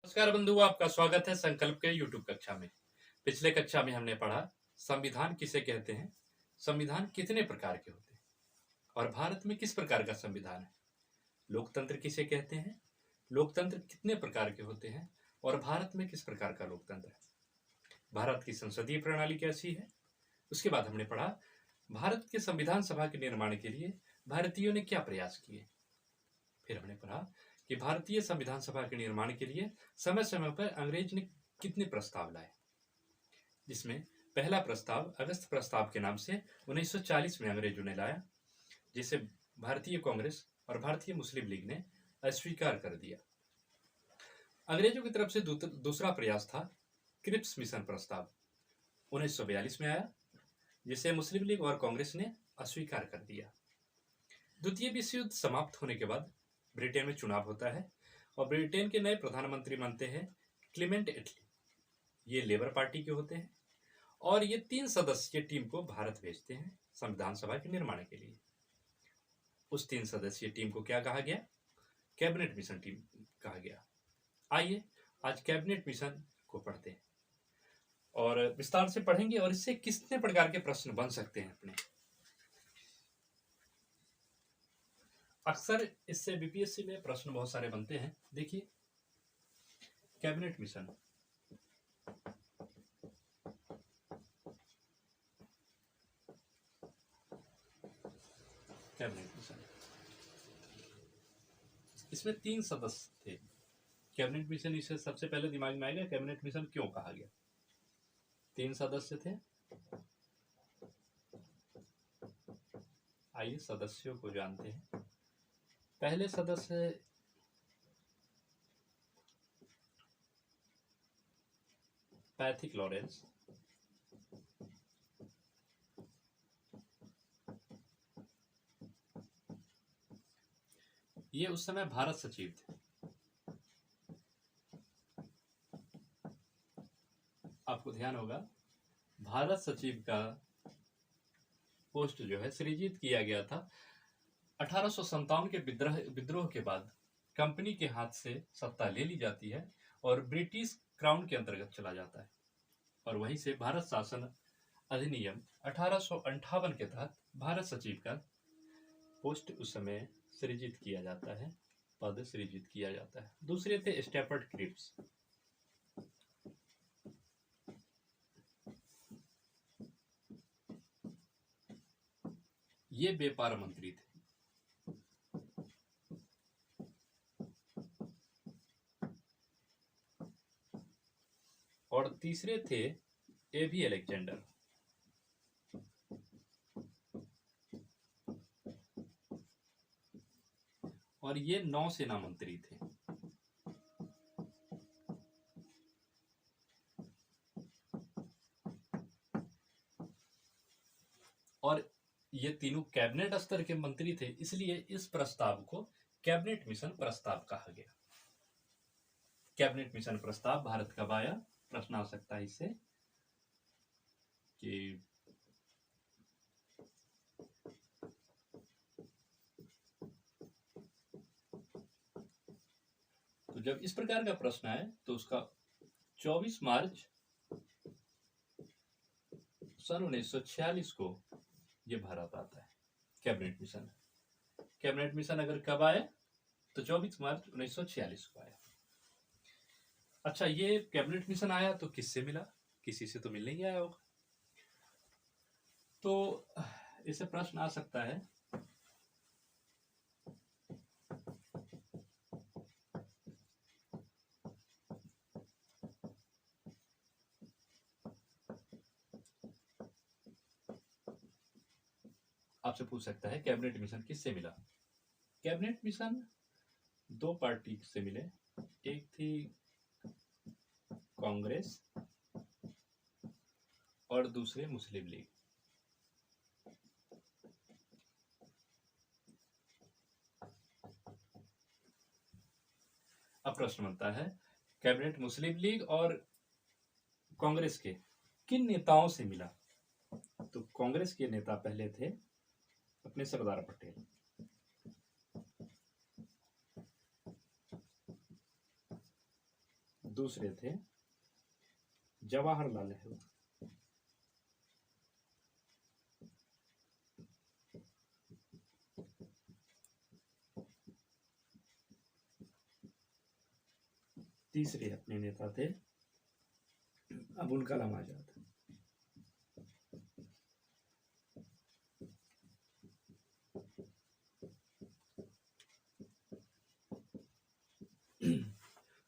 नमस्कार बंधु, आपका स्वागत है संकल्प के यूट्यूब कक्षा में। पिछले कक्षा में हमने पढ़ा संविधान किसे कहते हैं, संविधान कितने प्रकार के होते हैं और भारत में किस प्रकार का संविधान है। लोकतंत्र किसे कहते हैं, लोकतंत्र कितने प्रकार के होते हैं और भारत में किस प्रकार का लोकतंत्र है। भारत की संसदीय प्रणाली कैसी है। उसके बाद हमने पढ़ा भारत के संविधान सभा के निर्माण के लिए भारतीयों ने क्या प्रयास किए। फिर हमने पढ़ा कि भारतीय संविधान सभा के निर्माण के लिए समय समय पर अंग्रेज ने कितने प्रस्ताव लाए, जिसमें पहला प्रस्ताव अगस्त प्रस्ताव के नाम से 1940 में अंग्रेजों ने लाया, जिसे भारतीय कांग्रेस और भारतीय मुस्लिम लीग ने अस्वीकार कर दिया। अंग्रेजों की तरफ से दूसरा प्रयास था क्रिप्स मिशन प्रस्ताव, 1942 में आया, जिसे मुस्लिम लीग और कांग्रेस ने अस्वीकार कर दिया। द्वितीय विश्व युद्ध समाप्त होने के बाद ब्रिटेन में चुनाव होता है और ब्रिटेन के नए प्रधानमंत्री बनते हैं क्लेमेंट एटली। ये लेबर पार्टी के होते हैं और ये 3 सदस्यीय टीम को भारत भेजते हैं संविधान सभा के निर्माण के लिए। उस 3 सदस्यीय टीम को क्या कहा गया, कैबिनेट मिशन टीम कहा गया। आइए आज कैबिनेट मिशन को पढ़ते हैं और विस्तार से पढ़ेंगे और इससे कितने प्रकार के प्रश्न बन सकते हैं अपने। अक्सर इससे बीपीएससी में प्रश्न बहुत सारे बनते हैं। देखिए, कैबिनेट मिशन, कैबिनेट मिशन, इसमें 3 सदस्य थे। कैबिनेट मिशन इसे सबसे पहले दिमाग में आएगा, कैबिनेट मिशन क्यों कहा गया। 3 सदस्य थे। आइए सदस्यों को जानते हैं। पहले सदस्य पैथिक लॉरेंस, ये उस समय भारत सचिव थे। आपको ध्यान होगा भारत सचिव का पोस्ट जो है सृजित किया गया था 1857 के विद्रोह के बाद। कंपनी के हाथ से सत्ता ले ली जाती है और ब्रिटिश क्राउन के अंतर्गत चला जाता है और वहीं से भारत शासन अधिनियम 1858 के तहत भारत सचिव का पोस्ट उस समय सृजित किया जाता है, पद सृजित किया जाता है। दूसरे थे स्टेफर्ड क्रिप्स। ये व्यापार मंत्री थे। और तीसरे थे एवी अलेक्जेंडर। और ये नौसेना मंत्री थे। और ये तीनों कैबिनेट स्तर के मंत्री थे, इसलिए इस प्रस्ताव को कैबिनेट मिशन प्रस्ताव कहा गया। कैबिनेट मिशन प्रस्ताव भारत कब आया, प्रश्न आ सकता है इससे कि तो जब इस प्रकार का प्रश्न आए तो उसका 24 मार्च सन 1946 को ये भारत आता है कैबिनेट मिशन। कैबिनेट मिशन अगर कब आए तो 24 मार्च 1946 को आया। अच्छा, ये कैबिनेट मिशन आया तो किससे मिला, किसी से तो मिलने ही आया होगा। तो इससे प्रश्न आ सकता है आपसे पूछ सकता है कैबिनेट मिशन किससे मिला। कैबिनेट मिशन 2 पार्टी से मिले, एक थी कांग्रेस और दूसरे मुस्लिम लीग। अब प्रश्न बनता है कैबिनेट मुस्लिम लीग और कांग्रेस के किन नेताओं से मिला। तो कांग्रेस के नेता पहले थे अपने सरदार पटेल, दूसरे थे जवाहरलाल नेहरू। तीसरे अपने नेता थे अबुल कलाम आजाद।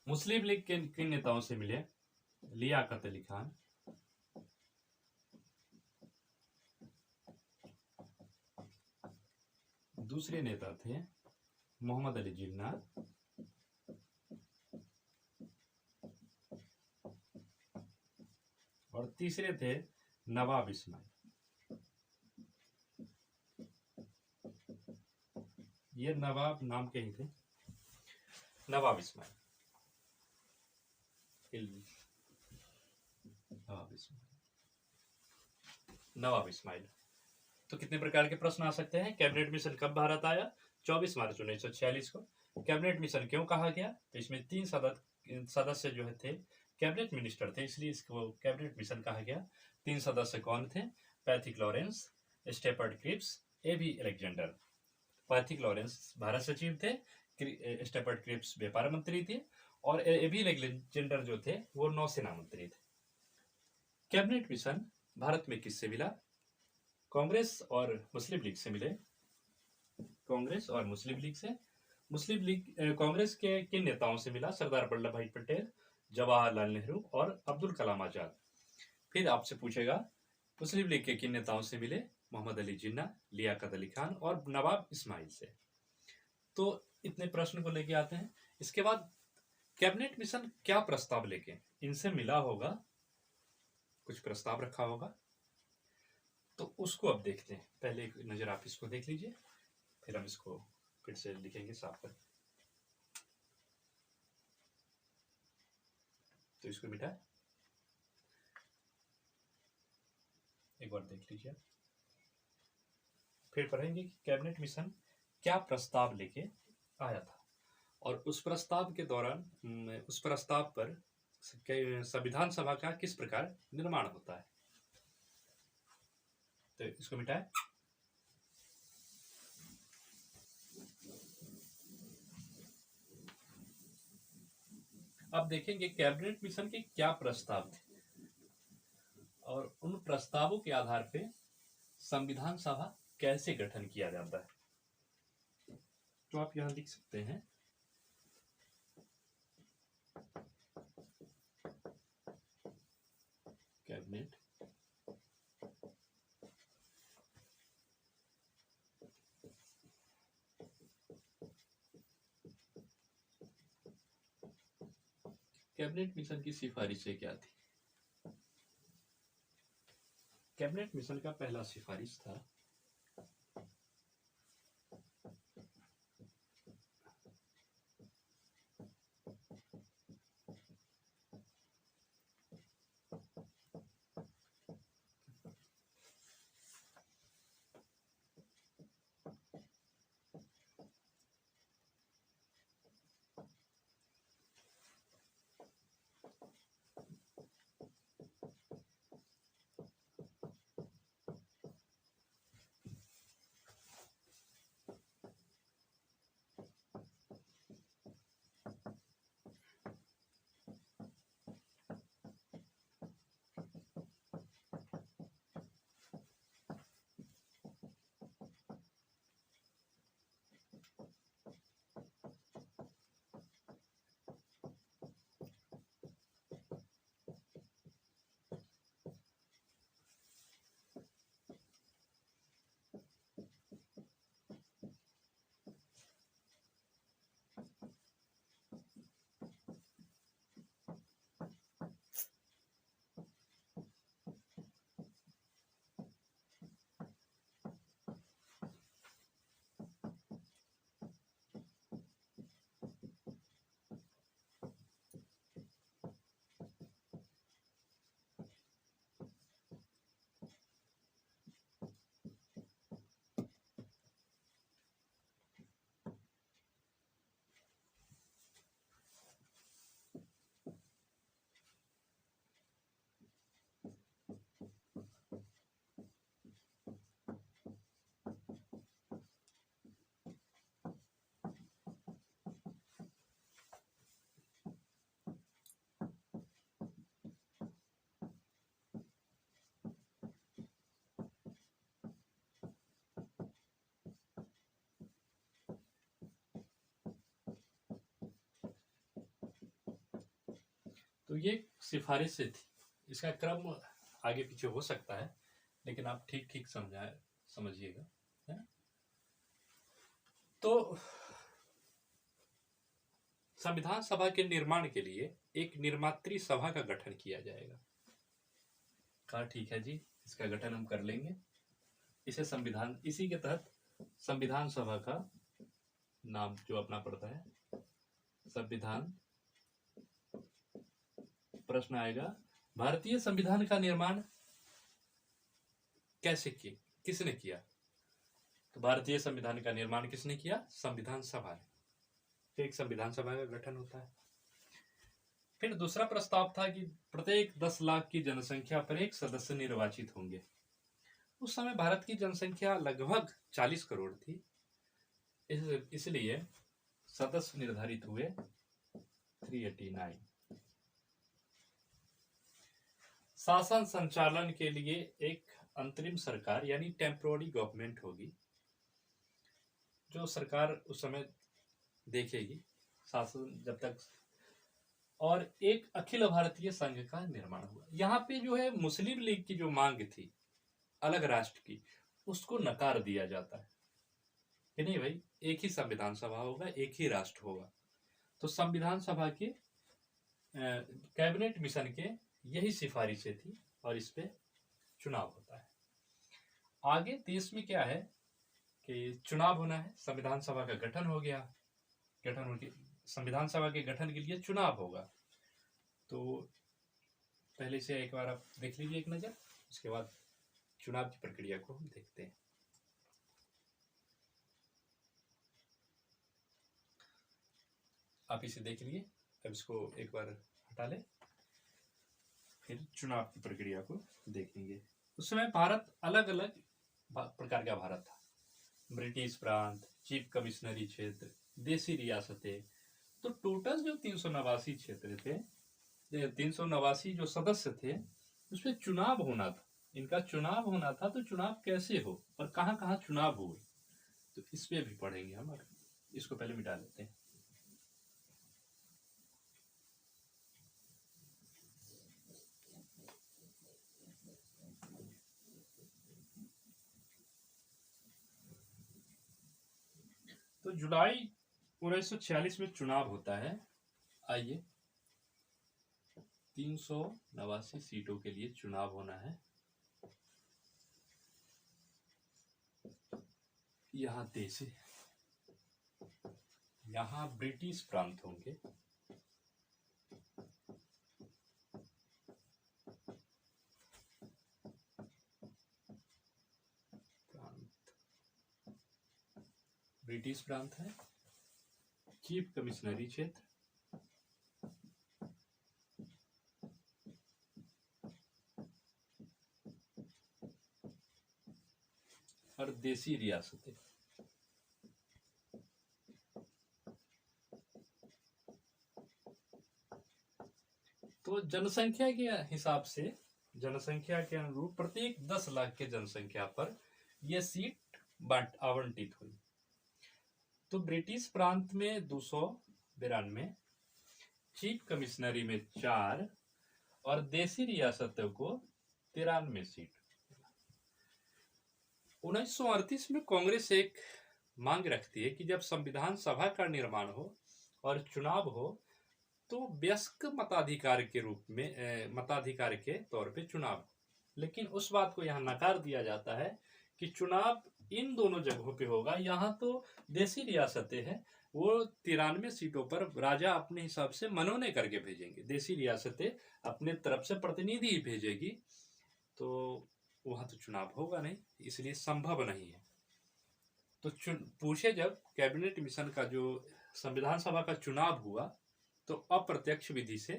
मुस्लिम लीग के किन नेताओं से मिले? लियाकत अली खान, दूसरे नेता थे मोहम्मद अली जिन्ना, और तीसरे थे नवाब इस्माइल। ये नवाब नाम के ही थे, नवाब इस्माइल। नवाब इस्माइल। तो कितने प्रकार के प्रश्न आ सकते हैं? कैबिनेट मिशन कब भारत आया? 24 मार्च 1946 को। कैबिनेट मिशन क्यों कहा गया? तो इसमें 3 सदस्य जो थे कैबिनेट मिनिस्टर थे, इसलिए इसको कैबिनेट मिशन कहा गया। 3 सदस्य कौन थे? Pethick Lawrence, Stafford Cripps, A V Alexander. Pethick Lawrence Bharat सचिव थे, स्टेपर्ड क्रिप्स व्यापार मंत्री थे, और एबी अलेक्जेंडर जो थे वो नौसेना मंत्री थे। कैबिनेट मिशन भारत में किससे मिला? कांग्रेस और मुस्लिम लीग से मिले। कांग्रेस और मुस्लिम लीग से। मुस्लिम लीग कांग्रेस के किन नेताओं से मिला? सरदार वल्लभ भाई पटेल, जवाहरलाल नेहरू और अब्दुल कलाम आजाद। फिर आपसे पूछेगा मुस्लिम लीग के किन नेताओं से मिले? मोहम्मद अली जिन्ना, लियाकत अली खान और नवाब इस्माइल से। तो इतने प्रश्न को लेके आते हैं। इसके बाद कैबिनेट मिशन क्या प्रस्ताव लेके इनसे मिला होगा? कुछ प्रस्ताव रखा होगा, तो उसको अब देखते हैं। पहले एक नजर आप इसको देख लीजिए, फिर हम इसको फिर से लिखेंगे साफ कर। तो इसको बेटा एक बार देख लीजिए, फिर पढ़ेंगे कि कैबिनेट मिशन क्या प्रस्ताव लेके आया था, और उस प्रस्ताव के दौरान उस प्रस्ताव पर संविधान सभा का किस प्रकार निर्माण होता है। तो इसको मिटाए। अब देखेंगे कैबिनेट मिशन के क्या प्रस्ताव थे, और उन प्रस्तावों के आधार पे संविधान सभा कैसे गठन किया जाता है। तो आप यहां लिख सकते हैं कैबिनेट कैबिनेट मिशन की सिफारिशें क्या थी। कैबिनेट मिशन का पहला सिफारिश था तो ये सिफारिश से थी, इसका क्रम आगे पीछे हो सकता है, लेकिन आप ठीक ठीक समझिएगा, है। तो संविधान सभा के निर्माण के लिए एक निर्मात्री सभा का गठन किया जाएगा। कहा ठीक है जी, इसका गठन हम कर लेंगे। इसे संविधान, इसी के तहत संविधान सभा का नाम जो अपना पड़ता है संविधान। प्रश्न आएगा, भारतीय संविधान का निर्माण कैसे किया, किसने किया? तो भारतीय संविधान का निर्माण किसने किया? संविधान सभा ने। तो एक संविधान सभा का गठन होता है। फिर दूसरा प्रस्ताव था कि प्रत्येक 10 लाख की जनसंख्या पर एक सदस्य निर्वाचित होंगे। उस समय भारत की जनसंख्या लगभग 40 करोड़ थी, इसलिए सदस्य निर्धारित हुए 389। शासन संचालन के लिए एक अंतरिम सरकार यानी टेम्पोररी गवर्नमेंट होगी, जो सरकार उस समय देखेगी शासन जब तक। और एक अखिल भारतीय संघ का निर्माण हुआ। यहाँ पे जो है मुस्लिम लीग की जो मांग थी अलग राष्ट्र की, उसको नकार दिया जाता है कि नहीं भाई, एक ही संविधान सभा होगा, एक ही राष्ट्र होगा। तो संविधान सभा के कैबिनेट मिशन के यही सिफारिशें थी और इस पे चुनाव होता है। आगे देश में क्या है कि चुनाव होना है, संविधान सभा का गठन हो गया, गठन होकर संविधान सभा के गठन के लिए चुनाव होगा। तो पहले से एक बार आप देख लीजिए एक नज़र, उसके बाद चुनाव की प्रक्रिया को हम देखते हैं। आप इसे देख लिए, अब इसको एक बार हटा लें, फिर चुनाव की प्रक्रिया को देखेंगे। उस समय भारत अलग अलग प्रकार का भारत था। ब्रिटिश प्रांत, चीफ कमिश्नरी क्षेत्र, देसी रियासतें। तो टोटल जो 389 क्षेत्र थे, 389 जो सदस्य थे, उसमें चुनाव होना था, इनका चुनाव होना था। तो चुनाव कैसे हो और कहाँ कहाँ चुनाव हुए, तो इस पे भी पढ़ेंगे हम। इसको पहले मिटा लेते हैं। तो जुलाई 1946 में चुनाव होता है। आइए, 389 सीटों के लिए चुनाव होना है। यहाँ देशी, यहाँ ब्रिटिश प्रांत होंगे, ब्रिटिश प्रांत है। चीफ कमिश्नरी क्षेत्र, और देसी रियासतें। तो जनसंख्या के हिसाब से, जनसंख्या के अनुरूप प्रत्येक 10 लाख के जनसंख्या पर यह सीट आवंटित हुई। तो ब्रिटिश प्रांत में 292, चीफ कमिश्नरी में 4 और देसी रियासतों को 93 सीट। 1938 में कांग्रेस एक मांग रखती है कि जब संविधान सभा का निर्माण हो और चुनाव हो तो वयस्क मताधिकार के रूप में मताधिकार के तौर पे चुनाव। लेकिन उस बात को यहाँ नकार दिया जाता है कि चुनाव इन दोनों जगहों पे होगा। यहाँ तो देसी रियासतें हैं, वो 93 सीटों पर राजा अपने हिसाब से मनोनय करके भेजेंगे, देसी रियासतें अपने तरफ से प्रतिनिधि भेजेगी, तो वहाँ तो चुनाव होगा नहीं, इसलिए संभव नहीं है। तो पूछे जब कैबिनेट मिशन का जो संविधान सभा का चुनाव हुआ, तो अप्रत्यक्ष विधि से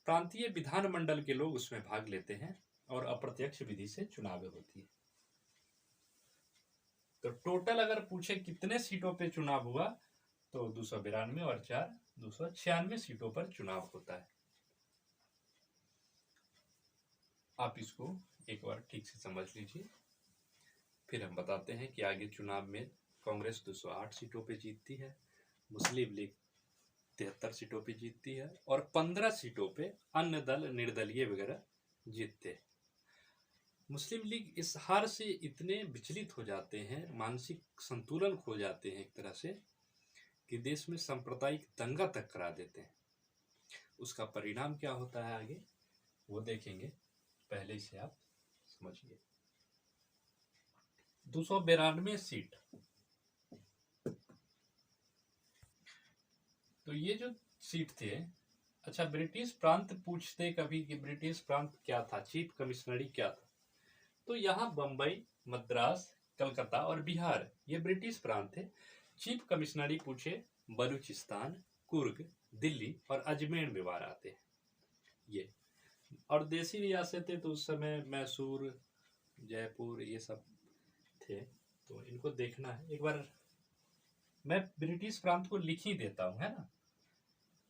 प्रांतीय विधानमंडल के लोग उसमें भाग लेते हैं और अप्रत्यक्ष विधि से चुनाव होती है। तो टोटल अगर पूछे कितने सीटों पे चुनाव हुआ, तो 292 और 4 296 सीटों पर चुनाव होता है। आप इसको एक बार ठीक से समझ लीजिए, फिर हम बताते हैं कि आगे चुनाव में कांग्रेस 208 सीटों पे जीतती है, मुस्लिम लीग 73 सीटों पे जीतती है और 15 सीटों पे अन्य दल निर्दलीय वगैरह जीतते हैं। मुस्लिम लीग इस हार से इतने विचलित हो जाते हैं, मानसिक संतुलन खो जाते हैं एक तरह से, कि देश में सांप्रदायिक दंगा तक करा देते हैं। उसका परिणाम क्या होता है आगे वो देखेंगे, पहले से आप समझिए। 292 सीट, तो ये जो सीट थे, अच्छा ब्रिटिश प्रांत पूछते कभी कि ब्रिटिश प्रांत क्या था, चीफ कमिश्नरी क्या था, तो यहाँ बंबई, मद्रास, कलकत्ता और बिहार ये ब्रिटिश प्रांत थे। चीफ कमिश्नरी पूछे बलूचिस्तान, कुर्ग, दिल्ली और अजमेर में बार आते हैं ये। और देसी रियासतें तो उस समय मैसूर, जयपुर ये सब थे, तो इनको देखना है एक बार। मैं ब्रिटिश प्रांत को लिख ही देता हूं, है ना।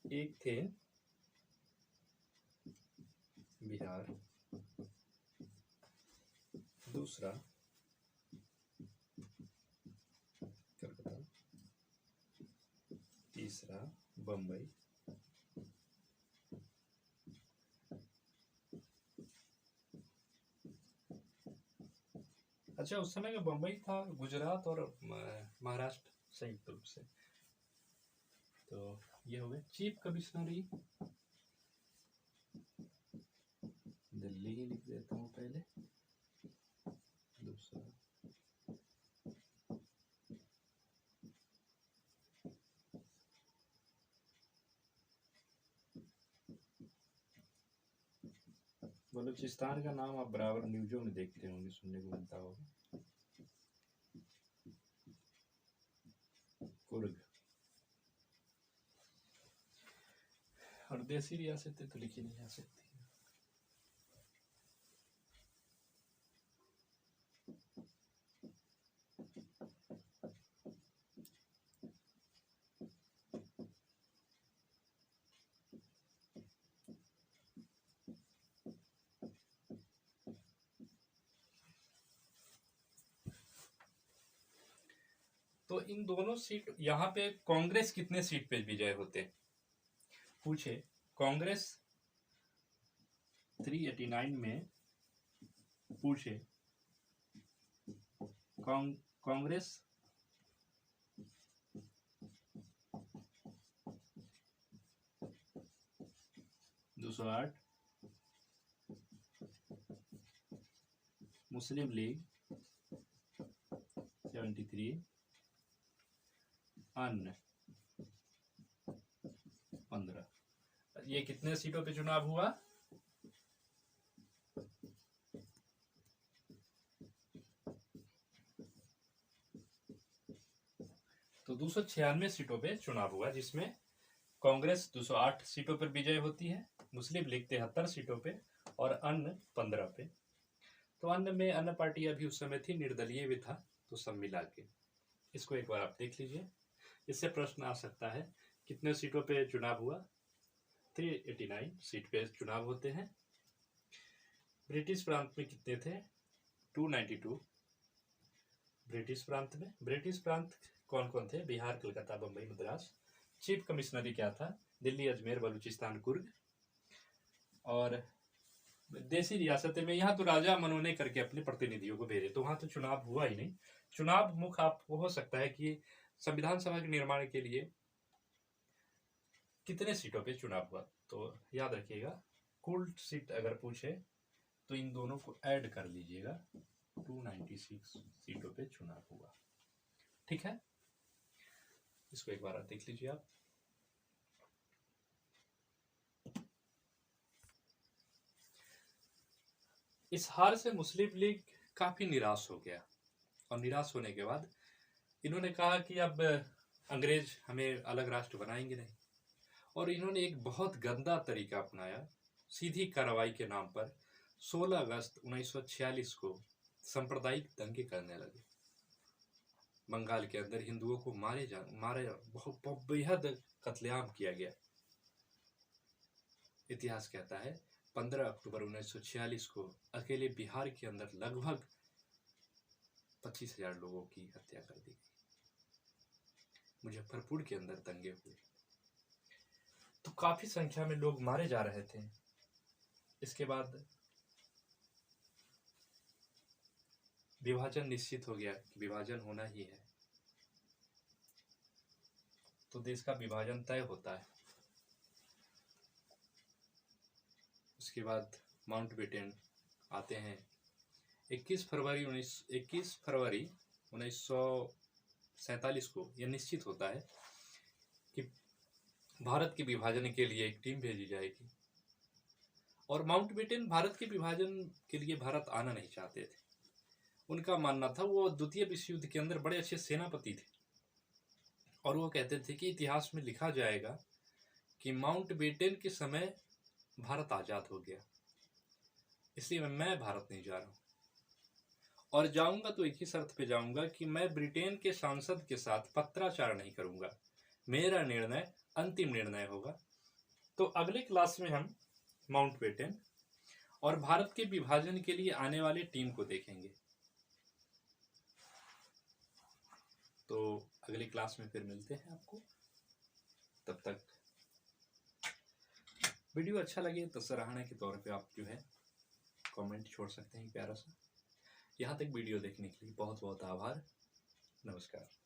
एक थे बिहार, दूसरा कलकत्ता, तीसरा बंबई, अच्छा उस समय का बंबई था, गुजरात और महाराष्ट्र संयुक्त रूप से। तो ये हो गए चीफ कमिश्नरी, दिल्ली ही लिख देता हूँ पहले, दूसरा बलूचिस्तान का नाम आप बराबर न्यूज़ों में देखते होंगे, सुनने को मिलता होगा, कुर्ग। और देसी रियासतें तो लिखी नहीं जा सकती। तो इन दोनों सीट, यहाँ पे कांग्रेस कितने सीट पे विजय होते पूछे। कांग्रेस 389 में पूछे, कांग्रेस 208, मुस्लिम लीग 73, अन्य 15। ये कितने सीटों पे चुनाव हुआ? तो 296 सीटों पे चुनाव हुआ, जिसमें कांग्रेस 208 सीटों पर विजय होती है, मुस्लिम लीग 73 सीटों पे और अन्य 15 पे। तो अन्य में अन्य पार्टी अभी उस समय थी, निर्दलीय भी था, तो सब मिला के इसको एक बार आप देख लीजिए। इससे प्रश्न आ सकता है कितने सीटों पे चुनाव हुआ? 389 सीट पे चुनाव होते हैं। ब्रिटिश प्रांत में कितने थे? 292 ब्रिटिश प्रांत में। ब्रिटिश प्रांत कौन कौन थे? बिहार, कलकत्ता, बंबई, मद्रास। चीफ कमिश्नरी क्या था? दिल्ली, अजमेर, बलूचिस्तान, कुर्ग। और देसी रियासतें में यहाँ तो राजा मनोने करके अपने प्रतिनिधियों को भेजे, तो वहां तो चुनाव हुआ ही नहीं। चुनाव मुख्य आपको हो सकता है कि संविधान सभा के निर्माण के लिए कितने सीटों पे चुनाव हुआ, तो याद रखिएगा कुल सीट अगर पूछे तो इन दोनों को ऐड कर लीजिएगा, 296 सीटों पे चुनाव हुआ। ठीक है, इसको एक बार देख लीजिए आप। इस हार से मुस्लिम लीग काफी निराश हो गया, और निराश होने के बाद इन्होंने कहा कि अब अंग्रेज हमें अलग राष्ट्र बनाएंगे नहीं, और इन्होंने एक बहुत गंदा तरीका अपनाया। सीधी कार्रवाई के नाम पर 16 अगस्त 1946 को सांप्रदायिक दंगे करने लगे। बंगाल के अंदर हिंदुओं को मारे बहुत बेहद कत्लेआम किया गया। इतिहास कहता है 15 अक्टूबर 1946 को अकेले बिहार के अंदर लगभग 25,000 लोगों की हत्या कर दी गई। मुजफ्फरपुर के अंदर दंगे हुए, तो काफी संख्या में लोग मारे जा रहे थे। इसके बाद विभाजन निश्चित हो गया कि विभाजन होना ही है, तो देश का विभाजन तय होता है। उसके बाद माउंटबेटन आते हैं। 21 फरवरी 1947 को यह निश्चित होता है कि भारत के विभाजन के लिए एक टीम भेजी जाएगी। और माउंटबेटन भारत के विभाजन के लिए भारत आना नहीं चाहते थे। उनका मानना था, वो द्वितीय विश्व युद्ध के अंदर बड़े अच्छे सेनापति थे और वो कहते थे कि इतिहास में लिखा जाएगा कि माउंटबेटन के समय भारत आजाद हो गया, इसलिए मैं भारत नहीं जा रहा हूं, और जाऊंगा तो एक ही शर्त पे जाऊंगा कि मैं ब्रिटेन के सांसद के साथ पत्राचार नहीं करूंगा, मेरा निर्णय अंतिम निर्णय होगा। तो अगले क्लास में हम माउंटबेटन और भारत के विभाजन के लिए आने वाले टीम को देखेंगे। तो अगली क्लास में फिर मिलते हैं आपको। तब तक वीडियो अच्छा लगे तो सराहना के तौर पे आप जो है कमेंट छोड़ सकते हैं प्यारा सा। यहाँ तक वीडियो देखने के लिए बहुत बहुत आभार। नमस्कार।